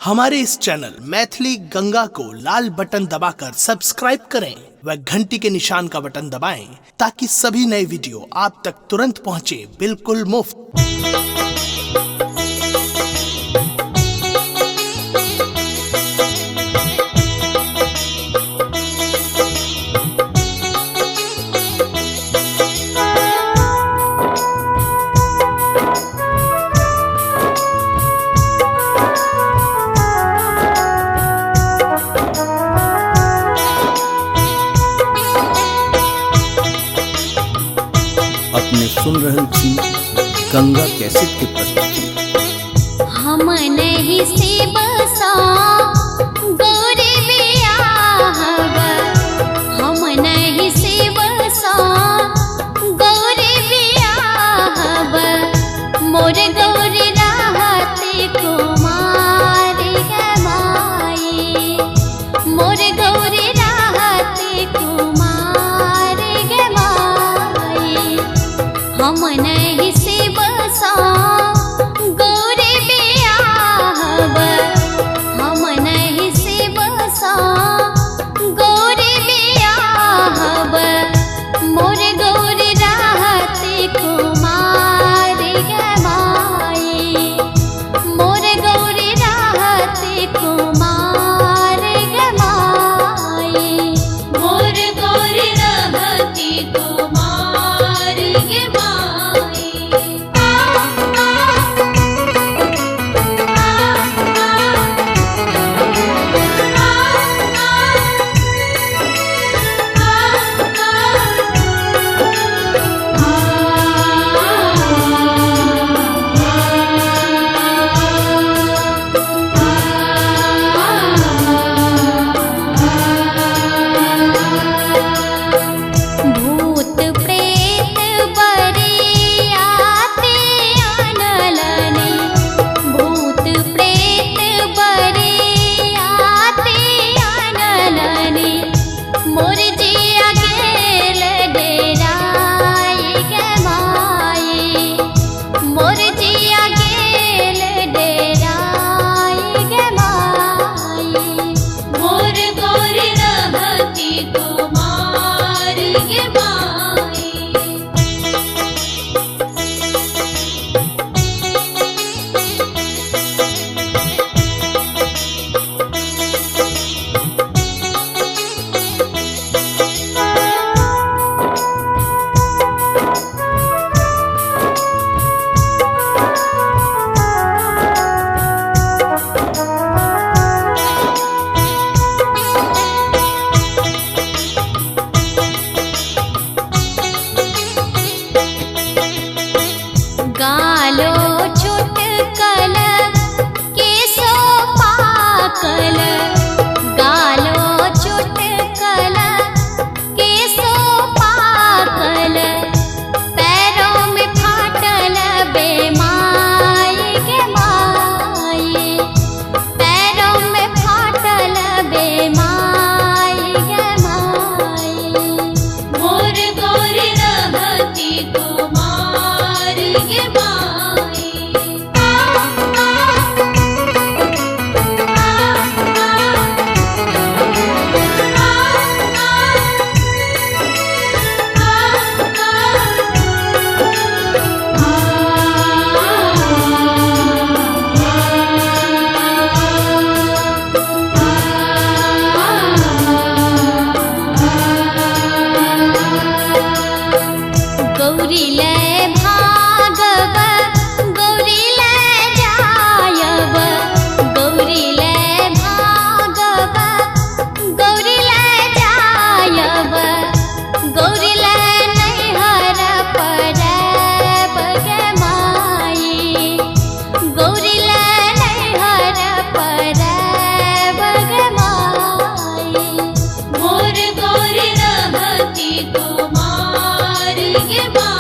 हमारे इस चैनल मैथिली गंगा को लाल बटन दबाकर सब्सक्राइब करें व घंटी के निशान का बटन दबाएं ताकि सभी नए वीडियो आप तक तुरंत पहुंचे बिल्कुल मुफ्त। अपने सुन रहल छी गंगा कैसेट के प्रस्तुति। हम नहीं से बसा गौरी बियाहब, हम नहीं से बसा गौरी बियाहब, मोर गौरी रहते कुमार गमाई, मोर गौरी रहते कुमार गमाई, हम नहीं से बसा गौरी बियाहब, हम नहीं से बसा गौरी बियाहब, मोर गौरी रहते कुमार गमाई, मोर गौरी रहते कुमार गमाई, मोर गौरी रहते कुमार गमाई। भूत प्रेत बरियाते आनलनि, भूत प्रेत बरियाते आनलनि, मोर जिया गेल डेराई गमाई, मोर जिया गेल डेराई गमाई, मोर गौरी रहती कुमार गमाई। गालो चुटकल केसो पाकल, गालो चुटकल केसो पाकल, पैरों में फाटल बेमाई गमाई, पैरों में फाटल बेमाई गमाई, मोर गौरी रहती कुमार गमाई। गौरी ले भागब, गौरी ले जायब, गौरी ले भागब, गौरी ले जायब, गौरी ले नैहर परब गमाई, गौरी ले नैहर परब गमाई, मोर गौरी रहती कुमार गमाई।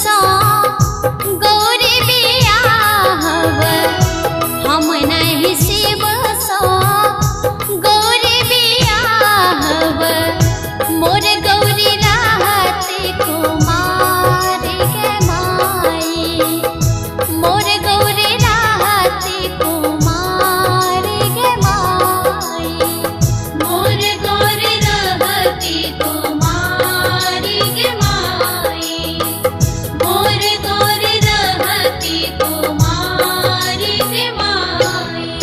सो गौरी बियाहब हम नहीं शिव सो गौरी बियाहब मोर गौरी राहत कुमार के माई मोर गौरी राहत कुमार के माई मोर गौरी राहत कुमार के माई मोर गौरी राहत कुमार के माई।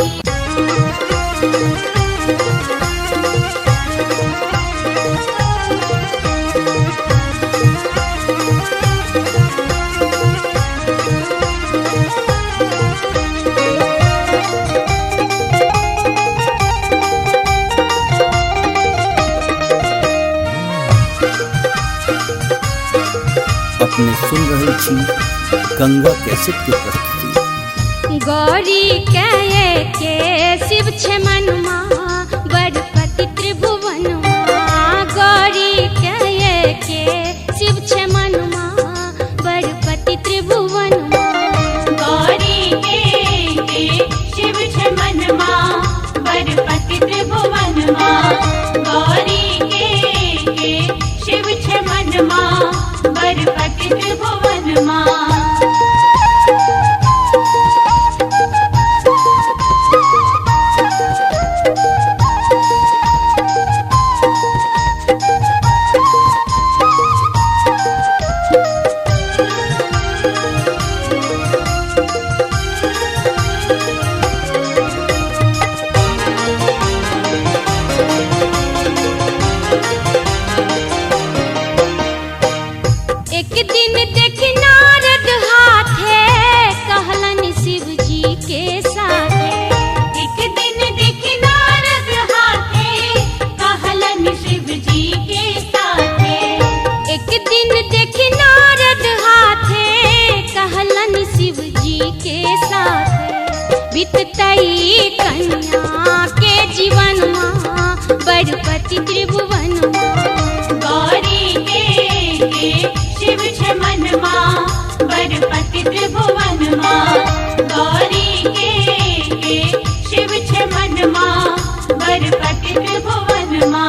अपने सुन रहे छी गंगा कैसेट की प्रस्तुति। गौरी के शिव छे मनमा बड़पति त्रिभुवनमा गौरी के शिव छे मनमा बड़पति त्रिभुवनमा गौरी के शिव छे मनमा बड़पति त्रिभुवनमा गौरी के शिव छे मनमा बड़पति त्रिभुवनमा। एक दिन देखी नारद हाथे कहलन शिव जी के साथे एक दिन देखी नारद हाथे कहलन शिव जी के साथे एक दिन देखी नारद हाथे कहलन शिव जी के साथे बीततई कन्या के जीवन माँ बड़पति त्रिभुवन गौरी के शिव छे मनमा बड़पति त्रिभुवनमा गौरी के शिव छे मनमा बड़पति त्रिभुवनमा।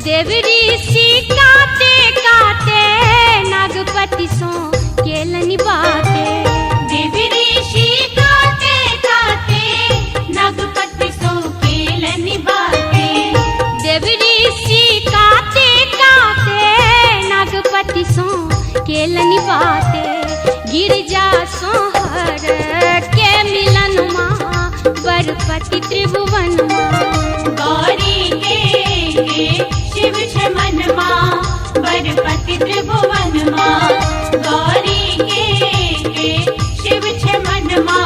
देव ऋषि काते काते नागपति सो केलनि बाते देव ऋषि काते काते नागपति सो केलनि बाते देव ऋषि काते काते नागपति सो केलनि बाते गिरजा सोहर के मिलन माँ बड़पति त्रिभुवन गौरी के शिव छे मनमा बड़पति त्रिभुवनमा गौरी के शिव छे मनमा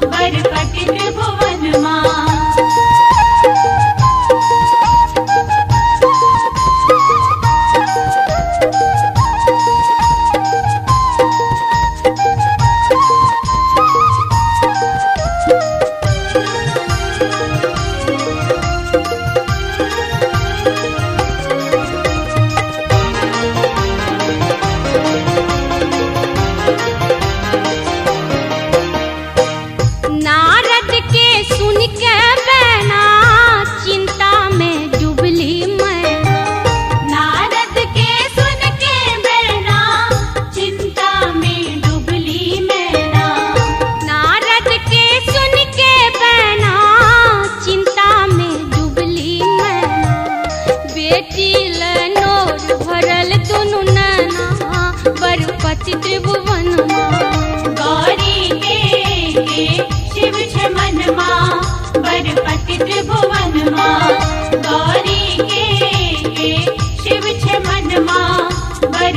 बड़पति त्रिभुवनमा।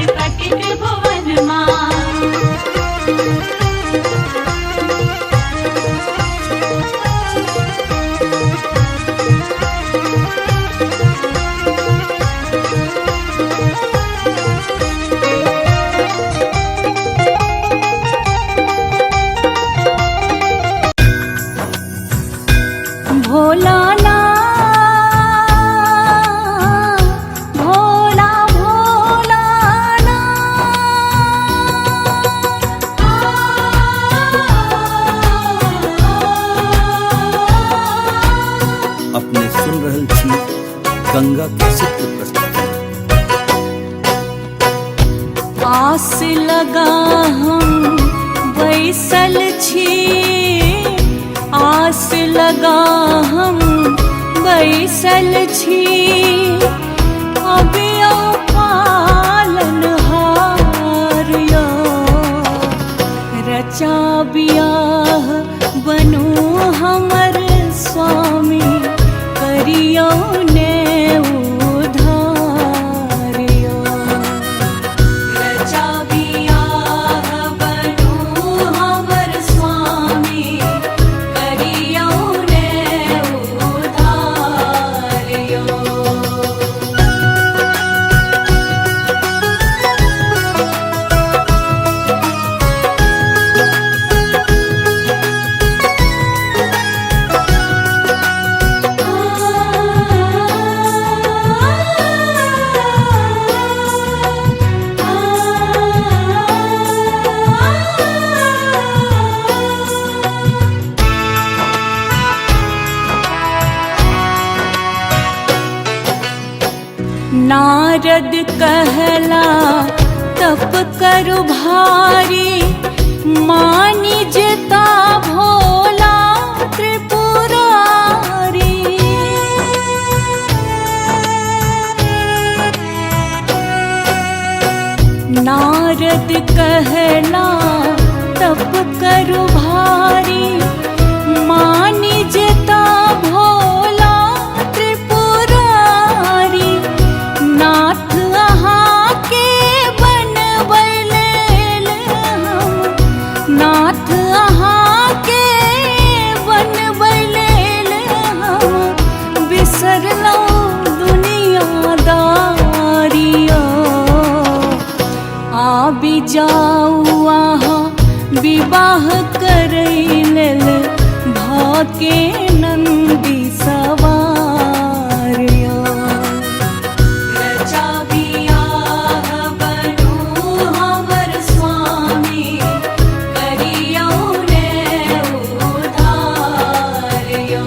त्रिभुवन माँ। गंगा कैसेट की प्रस्तुति। आस लगा हम बैसल छी, आस लगा हम बैसल छी, अबियो पालनहार यो रचा बियाह बनू हमर स्वामी, करियो ने उधार यो रचा बियाह बनू हमर स्वामी, करियो ने उधार यो। नारद कहला तप करु भारी, मानी जेता भोला त्रिपुरारी। नारद कहला तप करु भारी, मानी जेता भोला त्रिपुरारी। नाथ अहाँ के बनबैलेल हम, नाथ अहाँ के बनबैलेल हम, बिसरलहुँ दुनियादारियो। आबि जाऊ अहाँ विवाह करै लेल, भाके नंदी सवार यो रचा बियाह बनू हमर स्वामी, करियो ने उधार यो।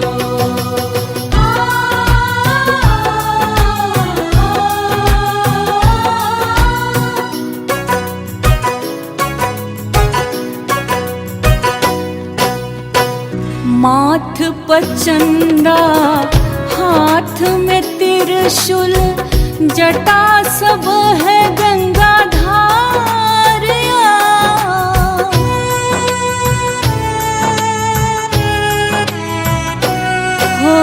माथ पचंदा हाथ में त्रिशूल, जटा सब है गंगा धारिया। हो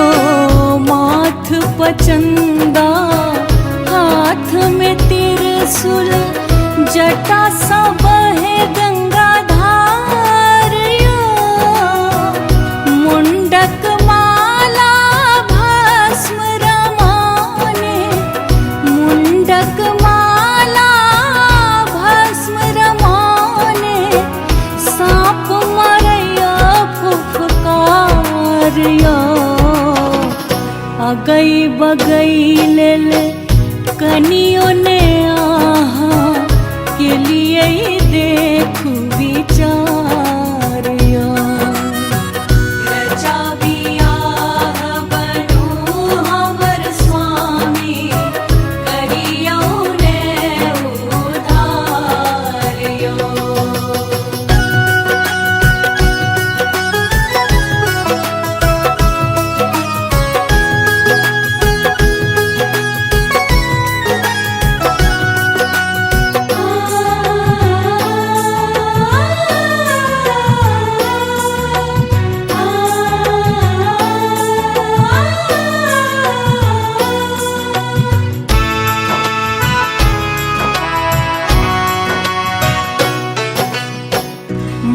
माथ पचंदा हाथ में त्रिशूल, जटा सब है गंगा धारिया। मुंडक माला भस्म रमाने, मुंडक माला भस्म रमाने, सांप मरैया फुफकारिया। अगई बगई लेल कनियो ने आहा, के लिए देखू विचारिया। रचा बियाह बनू हमर स्वामी, करियो ने उधार यो।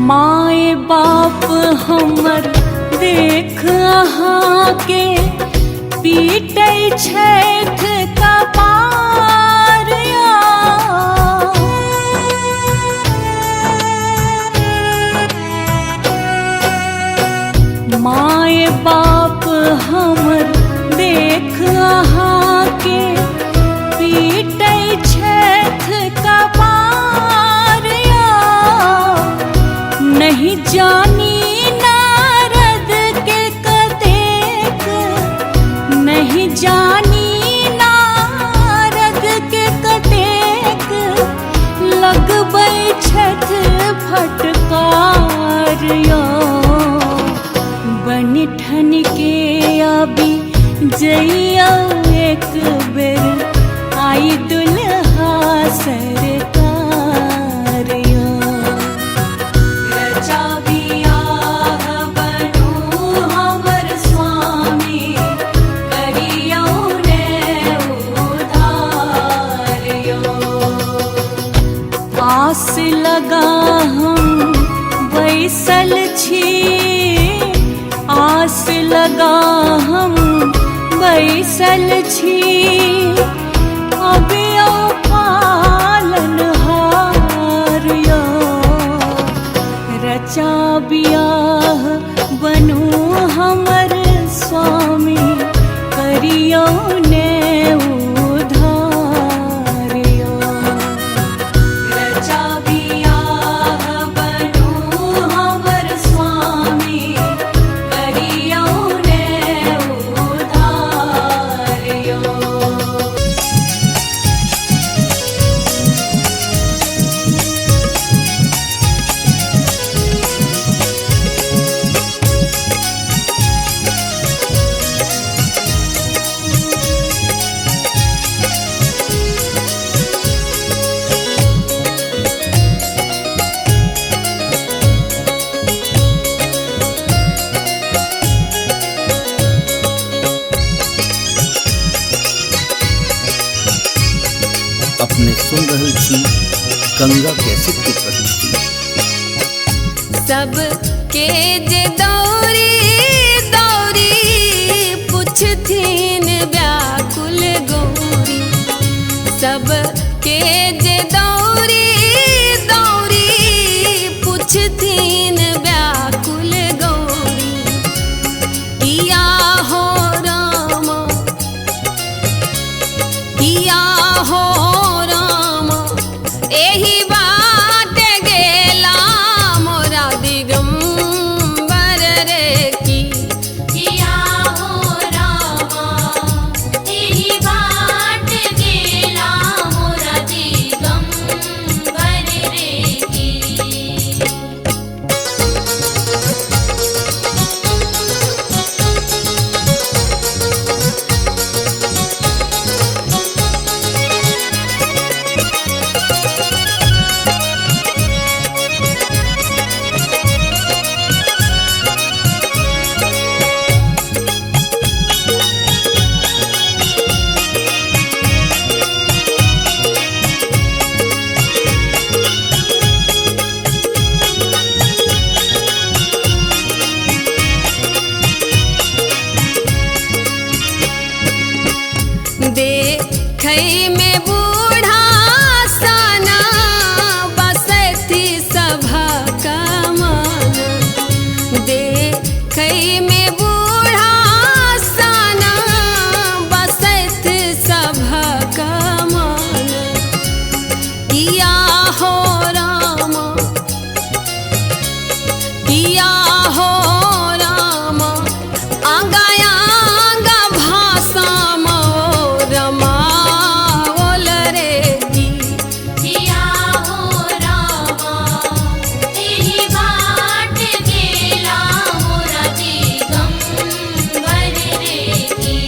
माए बाप हमर देख अहाँ के, पीटै छथि कपारिया। माए बाप हमर देख अहाँ के, पीटै छथि कपारिया। नहीं जानी नारद के कतेक, नहीं जानी ना जगह हम बैसल छी, अभियो पालनहार यो रचा बियाह बनू हमर स्वामी, करियो ने उधार यो रचा बियाह बनू हमर स्वामी, करियो ने उधार यो। अपने सुन रहल छी गंगा कैसेट की प्रस्तुति। सब के जे दौरी दौरी पुछथिन व्याकुल गौरी, सब के जे दौरी दौरी पुछथिन व्याकुल गौरी, किया हो राम किया हो राम, एही बाट गेला मोरा दिगंबर रे की, किया हो रामा, एही बाट गेला मोरा दिगंबर रे की। देखै में बूढ़ा सना बसती सभा का मन, देखै में बूढ़ा सना बसत सभा का मन, किया हो राम किया हो राम, आंगा आंगा भाषा रमावल रे की, किया हो रामा, एही बाट गेला मोरा दिगंबर रे की।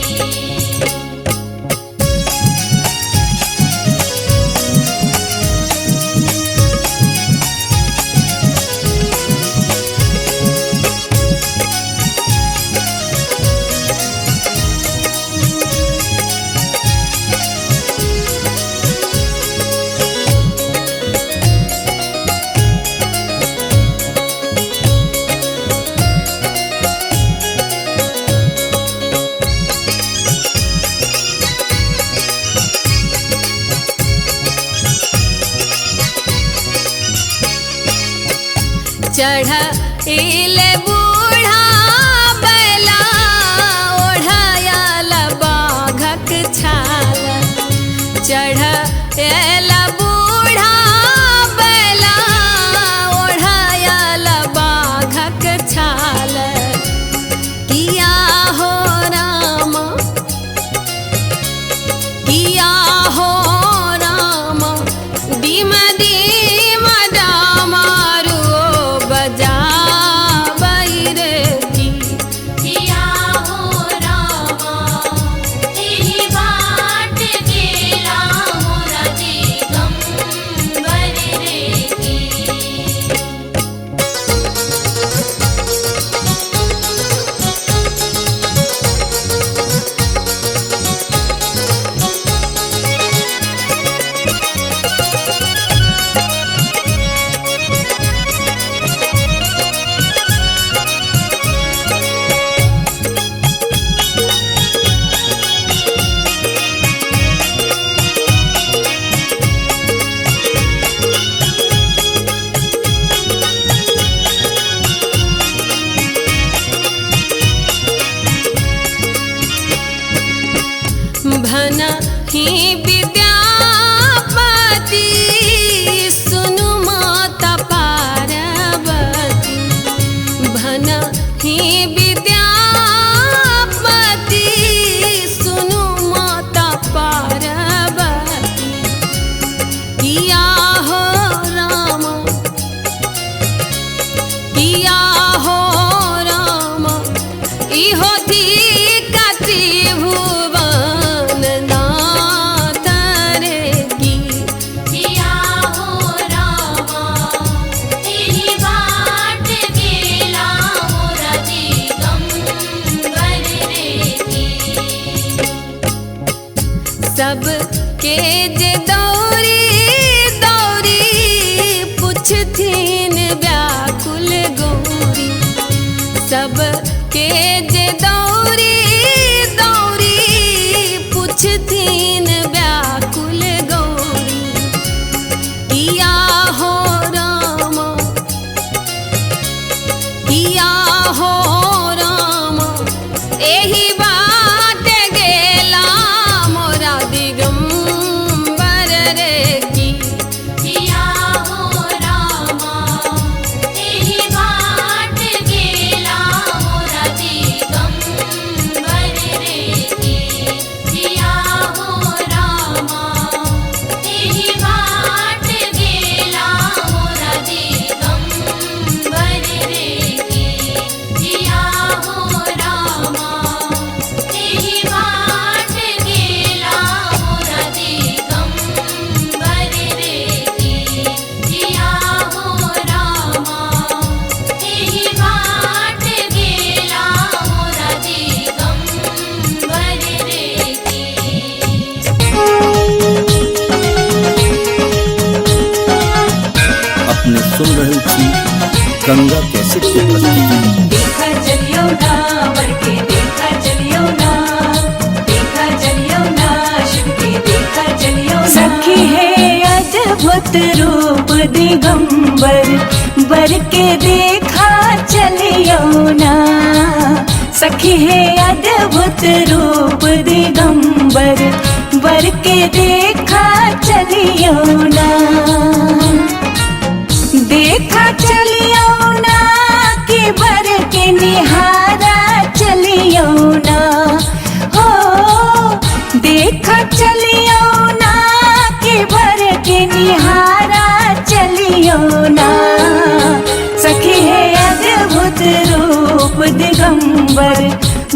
चढ़ बूढ़ा बैला ओढ़ायल बाघक छाल, चढ़ बूढ़ा बैला ओढ़ायल बाघक छाल, किया हो राम किया हो राम, डीम डीम डामारू बजा बैरे की, किया हो रामा, एही बाट गेला मोरा ही विद्यापति सुनु माता पार्वती भन ही विद्यापति सुनु माता पार्वती किया हो राम किया हो राम इहो थी कति भुवन नाथ रे की किया हो रामा तेरी बाट गेला मोरा दिगंबर रे की सब के जे दौरी दौरी पुछथिन व्याकुल गौरी सब के जे दौरी दौरी पुछथिन व्याकुल गौरी किया हो राम किया हो राम एही बाट गेला मोरा दिगंबर रे की किया हो रामा तेरी बाट गेला मोरा दिगंबर रे की किया हो रामा तेरी बाट गेला मोरा दिगंबर रे की किया हो रामा तेरी बाट गेला मोरा दिगंबर रे की किया हो रामा तेरी बाट गेला मोरा दिगंबर रे की अपने सुन रहल छी गंगा कैसेट के प्रस्तुति। देखा चलियो ना बरके देखा चलियो ना शिव के देखा चलियो ना सखी है अद्भुत रूप दिगंबर बर के देखा चलियो ना सखी है अद्भुत रूप दिगंबर बर के देखा चलियो ना देखा चलियो ना कि बर के निहारा चलियो ना हो देखा चलियो ना कि बर के निहारा चलियो ना सखी है अद्भुत रूप दिगंबर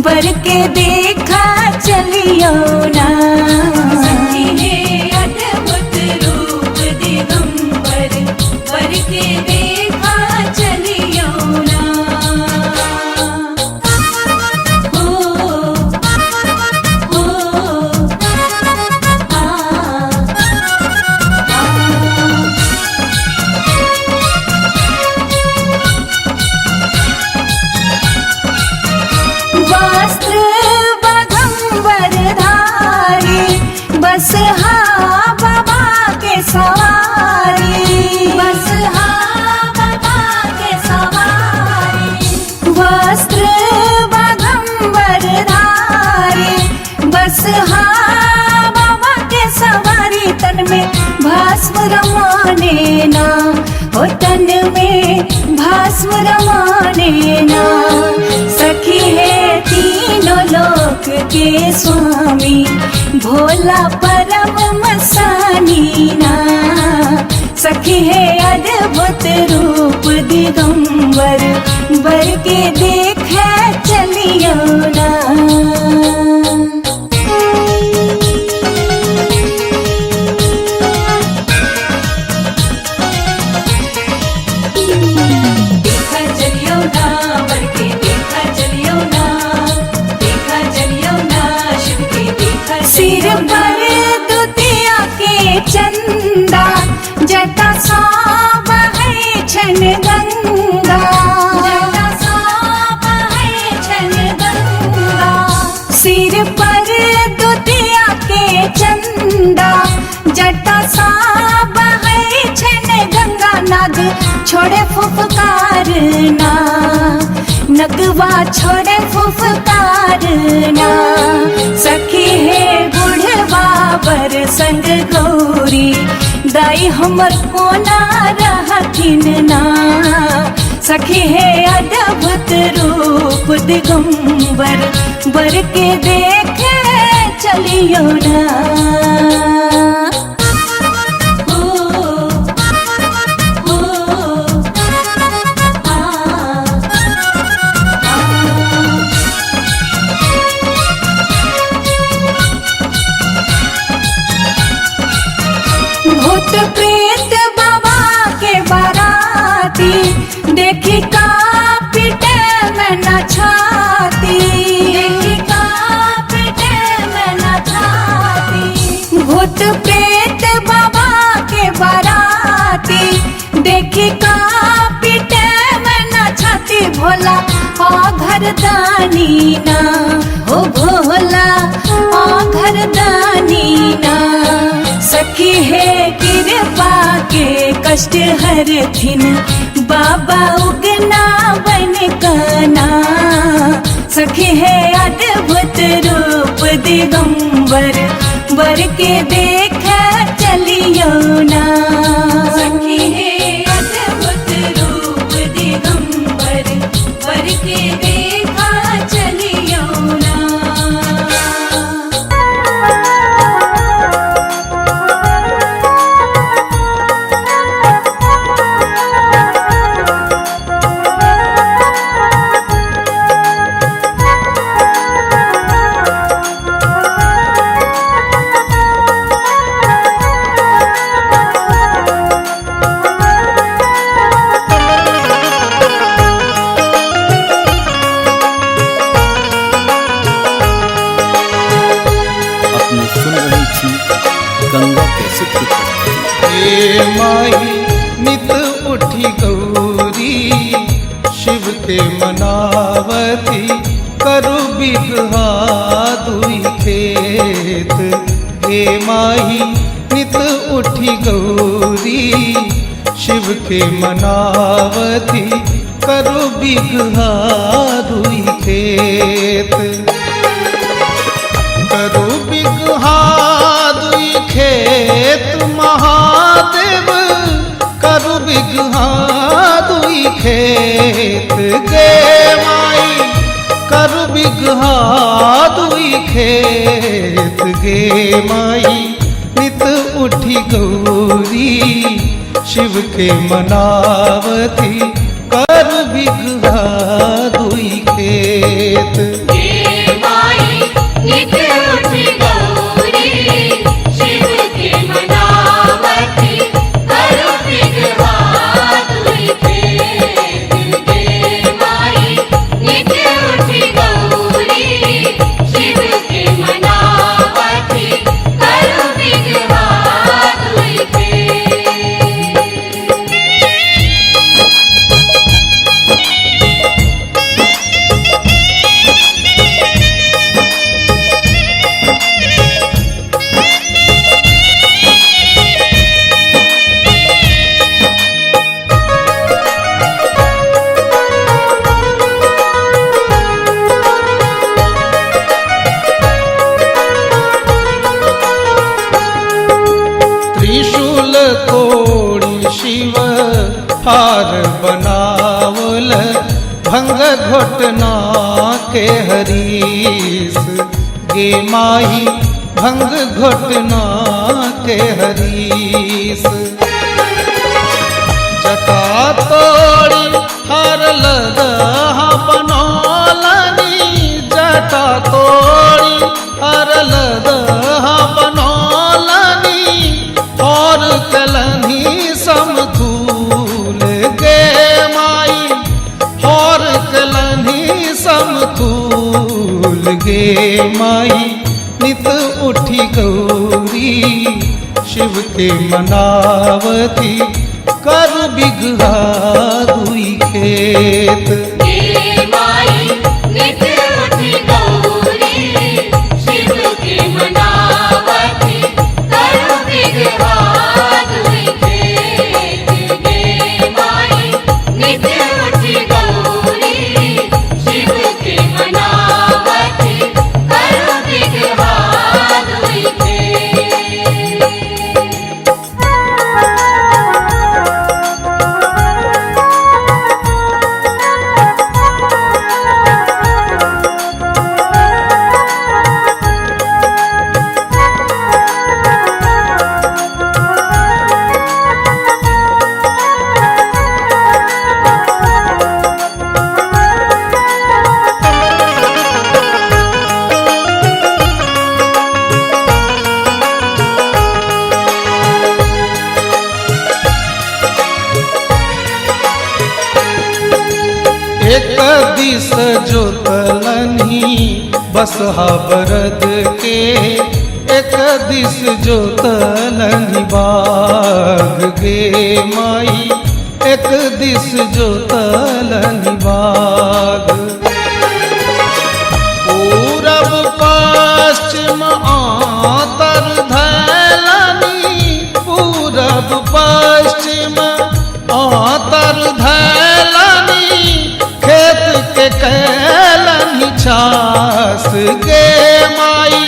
बर के देखा चलियो ना सखी है अद्भुत रूप दिगंबर बर के देखा चलियो ना हो वस्त्र बगंबर धारी बस हा बाबा के सवारी बस हा बाबा के सवारी वस्त्र बगंबर धारी बस हा बाबा के सवारी तन में भस्म रमाने ना हो तन में भस्म रमाने ना सखी है तीनों लोक के स्वामी भोला परम मसानी ना सखी है अद्भुत रूप दिगंबर बर के देखा चलियो ना देखा चलियो ना बरके देखा चलियो ना शिव के देखा सिर पर दुतिया के चंदा जटा साब है छन गंगा जटा साब है छन गंगा सिर पर दुतिया के चंदा जटा साब है छन गंगा नाग छोड़े फुफकारना नगवा छोड़े फुफकारना सखी है बूढ़ बाबर संग गौरी दाई हमर कोना रहथिन ना। सखी है अद्भुत रूप दिगंबर बर के देखे चलियो ना। भूत प्रेत बाबा के बाराती देखी का पिटे में न छाती। देखी का पिटे में न छाती। भूत प्रेत बाबा के बाराती देखी का पिटे में न छाती। भोला आ घर दानी ना हो भोला आ घर दानी ना। सखी है कृपा के कष्ट हरथिन बाबा उगना बन काना। सखी है अद्भुत रूप दिगंबर बर के देख चलियो ना। सखी है अद्भुत रूप दिगंबर बर के देखा चलियो ना। अपने सुन रही थी गंगा कैसेट की प्रस्तुति। हे माई नित उठी गौरी शिव के मनावती करु बिगहा दुई खेत। हे माई नित उठी गौरी शिव के मनावती करु बिगहा दुई खेत। करु बिगहा दुई खेत महादेव करु बिगहा दुई खेत। गे माई करु बिगहा दुई खेत। गे माई नित उठी गौरी शिव के मनावती करु बिगहा दुई खेत। नित उठी गौरी शिव के मनावती करु बिगहा दुई खेत। गे माई नित उठी गौरी शिव के मनावती करु बिगहा दुई खेत। त्रिशूल तोड़ी शिव हार बनावल भंग घोटना के हरीस। गे माही भंग घोटना के हरीस। जटा तोड़ी हार लदहा बनौलनी। जटा तोड़ी हार लदहा बनौलनी और कलनी समतूल। गे माई और कलनी समतूल। गे माई नित उठी गौरी शिव के मनावती करु बिगहा दुई खेत। गे माई नित उठी गौरी शिव के मनावती करु बिगहा दुई खेत। गे माई नित उठी गौरी शिव के मनावती करु बिगहा दुई खेत। एक दिस जोतलनी बसहा बरद के, एक दिस जोतलनी बाग गे माई, एक दिस जोतलनी बाग। पूरब पश्चिम आतर धैलनी, पूरब पश्चिम आतर धैलनी, खेत के कैलनी छास गे माई,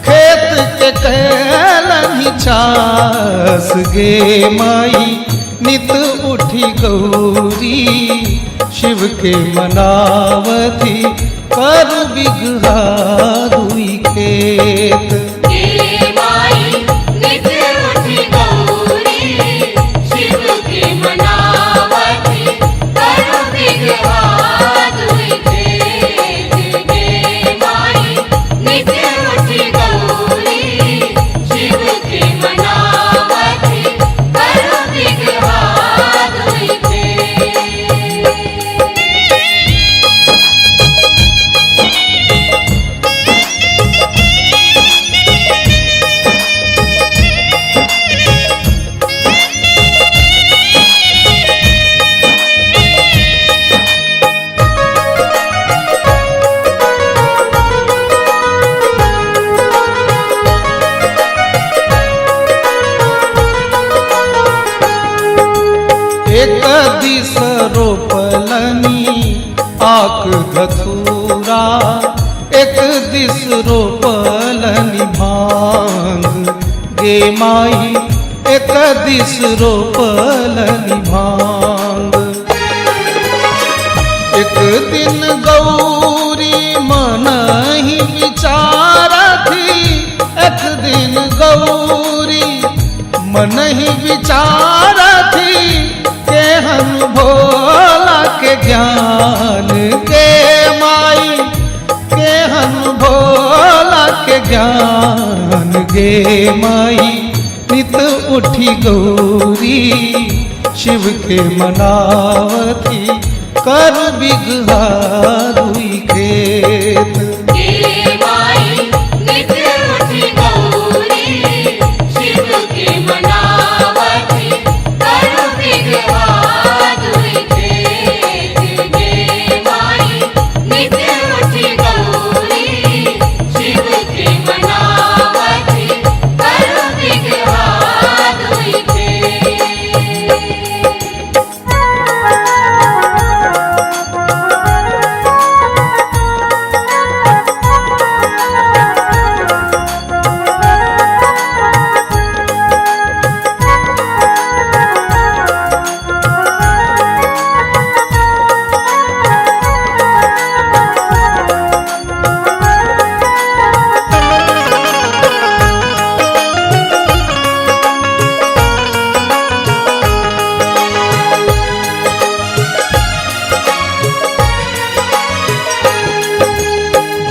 खेत के कैलनी छास गे माई। नित उठी गौरी शिव के मनावती, कर बिगहा दुई खेत। हे माई नित उठी गौरी शिव के मनावती, कर बिगहा दुई खेत। हे माई नित उठी गौरी शिव के मनावती, कर बिगहा दुई खेत। एक दिस रोपलनी आक धतूरा, एक दिस रोपलनी भांग गे माई, एक दिस रोपलनी भांग। एक दिन गौरी मन ही विचारा थी, एक दिन गौरी मन ही विचारा थी, केहन भोला के ज्ञान के माई, केहन भोला के ज्ञान गे माई। नित उठी गौरी शिव के मनावती, कर बिगहा दुई खेत। हे माई नित उठी गौरी शिव के मनावती, कर बिगहा दुई खेत। हे माई नित उठी गौरी शिव के मनावती, कर बिगहा दुई खेत।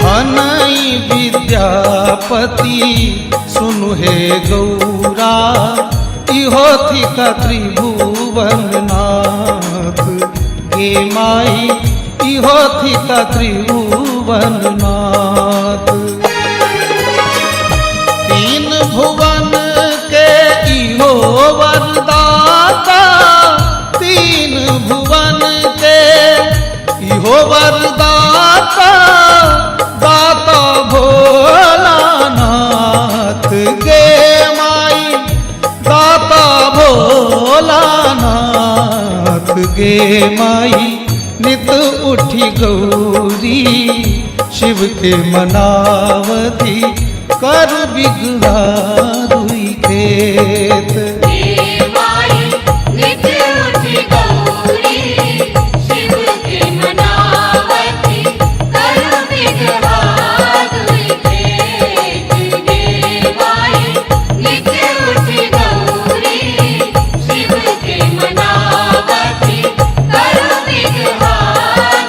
भनई विद्यापति सुनु हे गौरा, इहो थी का त्रिभुवन नाथ गे माई, इहो थी का त्रिभुवन नाथ। तीन भुवन के इहो वरदाता, तीन भुवन के इहो वरदाता, दाता भोलानाथ गे माई, दाता भोलानाथ गे माई। नित उठी गौरी शिव के मनावती, कर बिगहा दुई खेत। हे माई नित उठी गौरी शिव के मनावती, कर बिगहा दुई खेत। हे माई नित उठी गौरी शिव के मनावती, कर बिगहा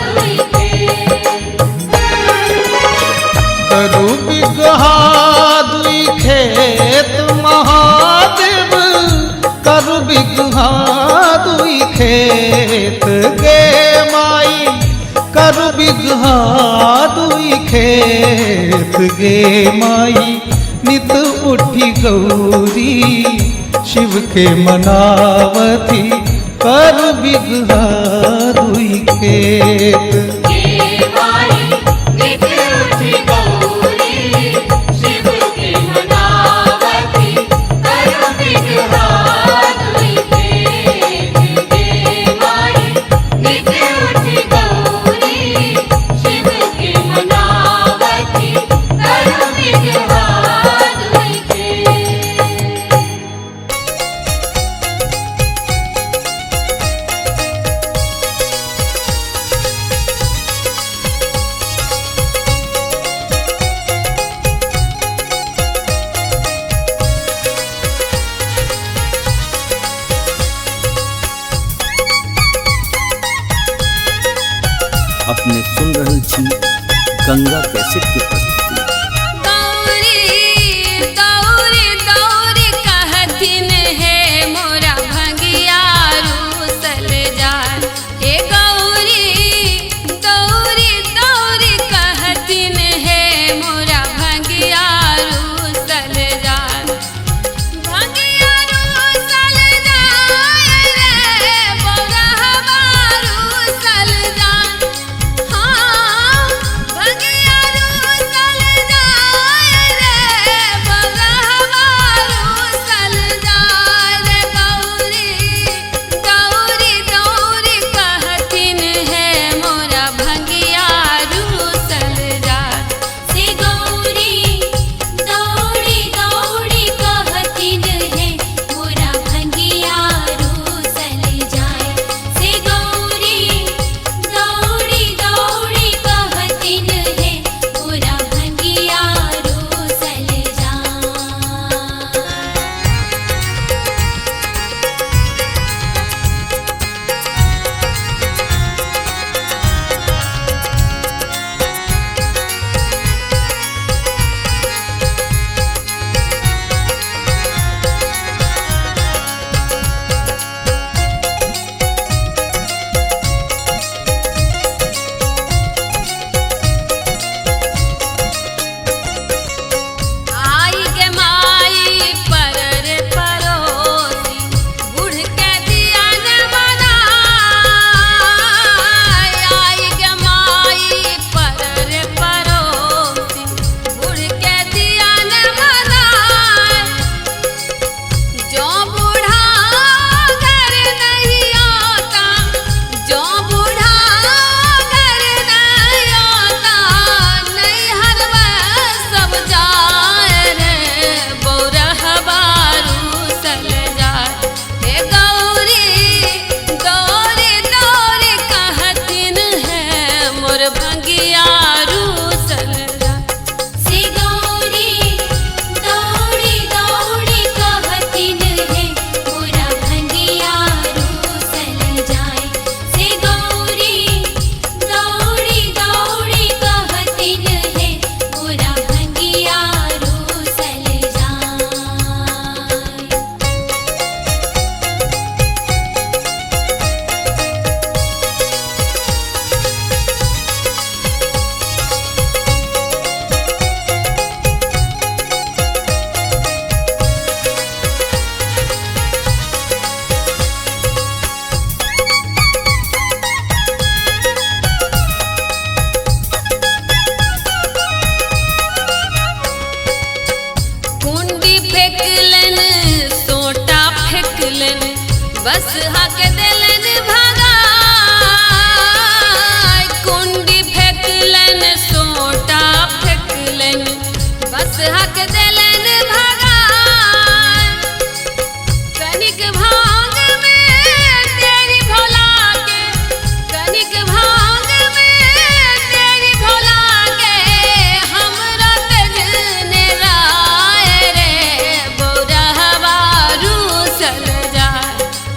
दुई खेत। करु बिगहा दुई खेत महादेव, करु बिगहा दुई खेत गे माई, बिगहा दुई खेत गे माई नित उठी गौरी शिव के मनावती कर बिगहा दुई खेत हे माई नित उठी गौरी शिव की मनावती कर बिगहा दुई खेत। हे माई नित उठी गौरी शिव की मनावती कर बिगहा दुई खेत। अपने सुन रहल छी गंगा कैसेट के प्रस्तुति। दौरी दौरी दौरी कहथिन हे मोरा भंगिया रूसल जान। हे गौरी दौरी दौरी कहथिन हे मोरा भंगिया रूसल जान। भंगिया रूसल जाय रे बौरहवा रूसल जान। हाँ भंगिया रूसल जाय रे बौरहवा रूसल जाय रे। गौरी दौरी दौरी कहथिन हे मोरा भंगिया रूसल जान। से गौरी दौड़ी दौड़ी कहथिन हे मोरा भंगिया रूसल जाय। से गौरी दौड़ी दौड़ी कहथिन हे मोरा भंगिया रूसल जाय। आई गे माई परर परोसी बूढ़ के दिया न बनाय। आई गे माई परर परोसी बूढ़ के दिया न बनाय। जो बूढ़ा घर नहीं आता जो बूढ़ा घर नहीं आता नहीं हरवा सब जाय रे बौरहवा रूसल जाय। हे गौरी दौरी दौरी कहथिन हे मोर भंगिया रूसल जाय। से गौरी दौड़ी दौड़ी कहथिन हे मोरा भंगिया रूसल जाय। से गौरी दौड़ी दौड़ी कहथिन हे मोरा भंगिया रूसल जाय। कुंडी फेंकलन सोटा फेंकलन बस हक देलन भगाय। कुंडी फेंकलन सोटा फेंकलन बस हक देलन भगाय। कनिक भांग में तेरी भोला के कनिक भांग में तेरी भोला के हमरा तेजने राय रे बौरहवा रूसल जाय।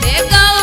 हे गौरी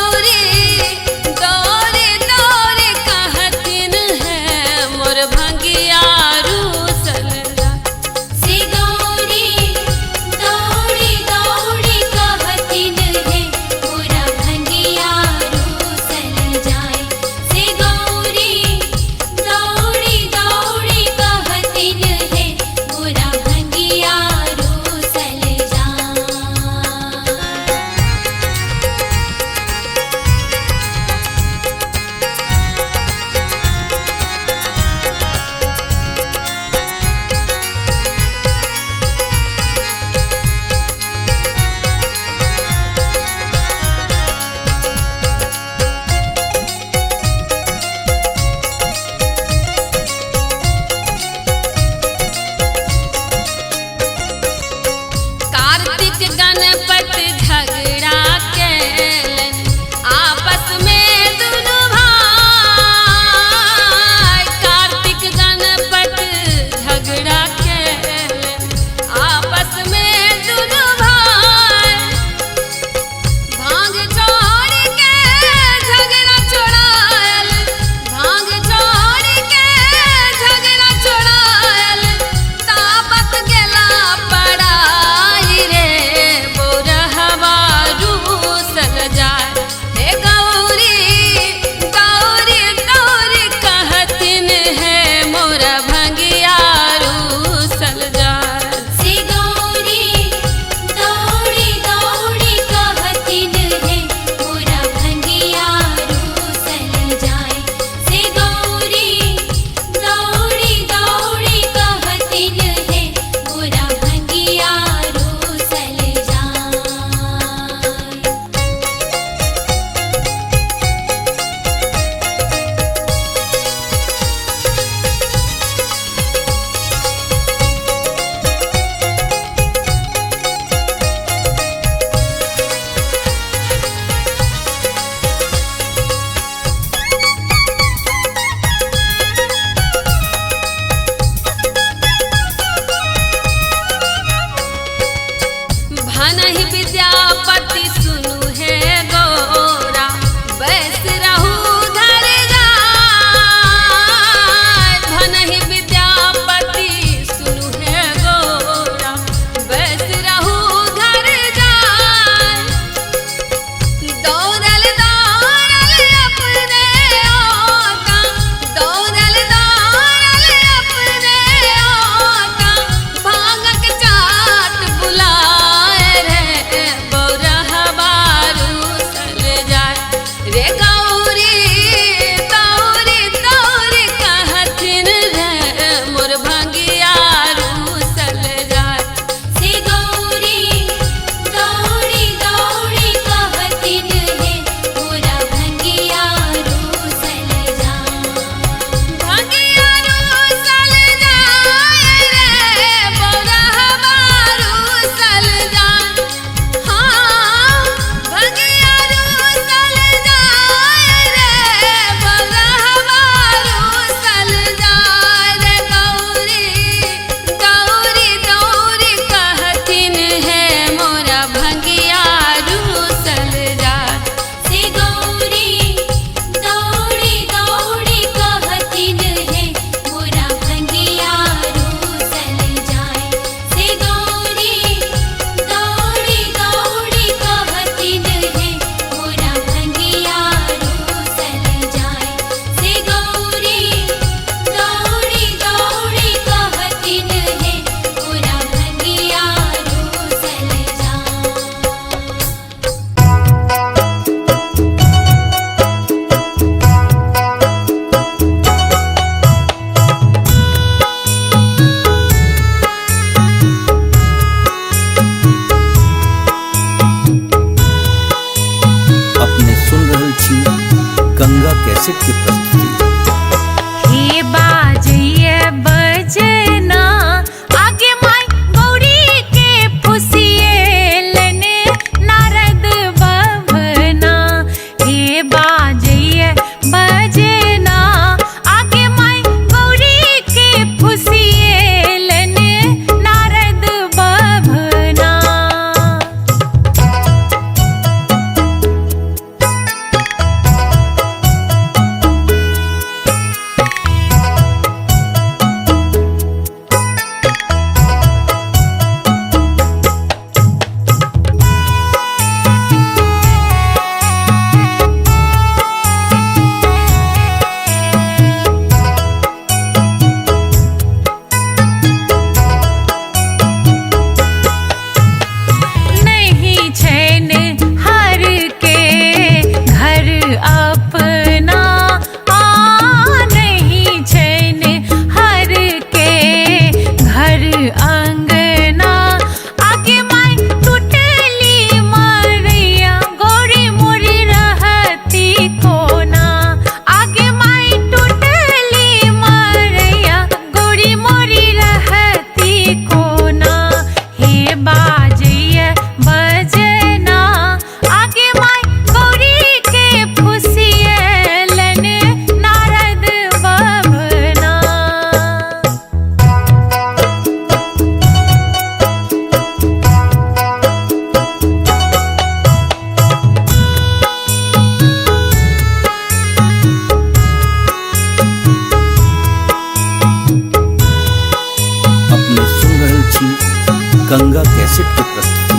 गंगा कैसेट की प्रस्तुति।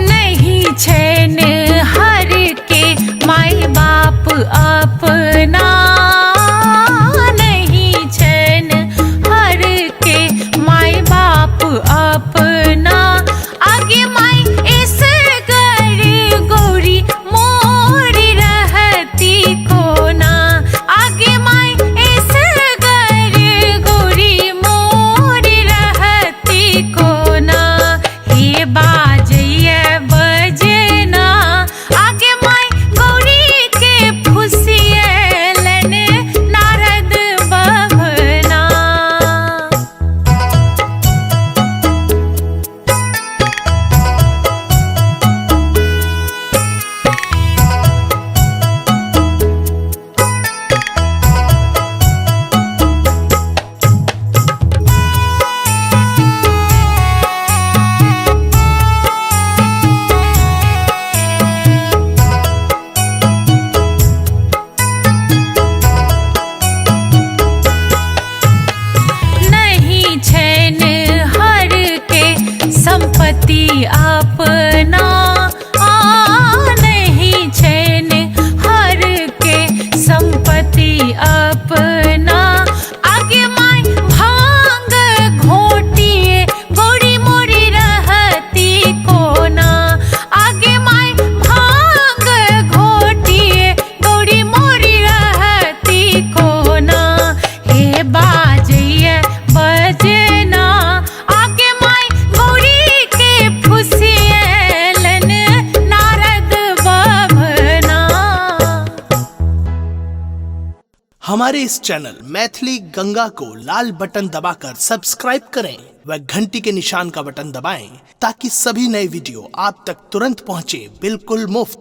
नहीं छेन हर के माई बाप अपना, नहीं छेन हर के माई बाप अपना, आगे माई इस घर गौरी मोरी रहती कोना, आगे माई इस घर गौरी मोरी रहती कोना, हे बाजैया बजना आगे माई गौरी के फुसियलन नारद बभना। नहीं छेन हर के संपत्ति अपना, नहीं छेन हर के संपत्ति अपना, आगे माई भांग घोटिए गौरी मोरी रहती कोना, आगे माई भांग घोटिए गौरी मोरी रहती कोना, हे बाजैया बजना आगे माई गौरी के फुसियलन नारद बभना। हमारे इस चैनल मैथिली गंगा को लाल बटन दबाकर सब्सक्राइब करें व घंटी के निशान का बटन दबाएं ताकि सभी नए वीडियो आप तक तुरंत पहुंचे बिल्कुल मुफ्त।